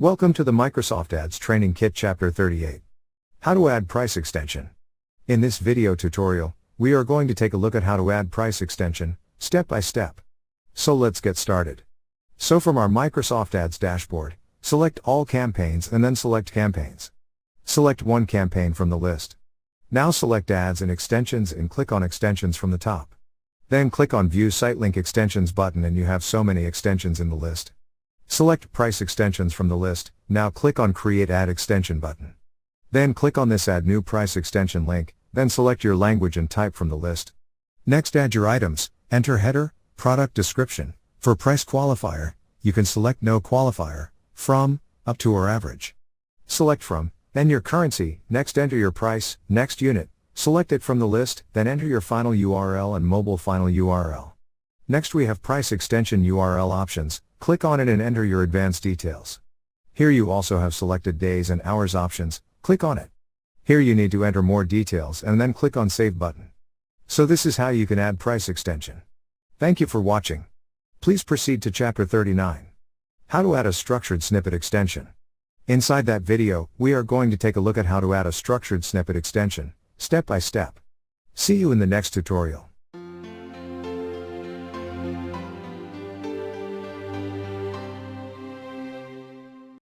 Welcome to the Microsoft Ads Training Kit Chapter 38. How to add price extension. In this video tutorial, we are going to take a look at how to add price extension, step by step. So let's get started. So from our Microsoft Ads dashboard, select all campaigns and then select campaigns. Select one campaign from the list. Now select ads and extensions and click on extensions from the top. Then click on View Site Link Extensions button and you have so many extensions in the list. Select Price Extensions from the list, now click on Create Ad Extension button. Then click on this Add New Price Extension link, then select your language and type from the list. Next add your items, enter header, product description. For price qualifier, you can select no qualifier, from, up to or average. Select from, then your currency, next enter your price, next unit, select it from the list, then enter your final URL and mobile final URL. Next we have price extension URL options, click on it and enter your advanced details. Here you also have selected days and hours options, click on it. Here you need to enter more details and then click on Save button. So this is how you can add price extension. Thank you for watching. Please proceed to Chapter 39. How to add a structured snippet extension. Inside that video, we are going to take a look at how to add a structured snippet extension, step by step. See you in the next tutorial.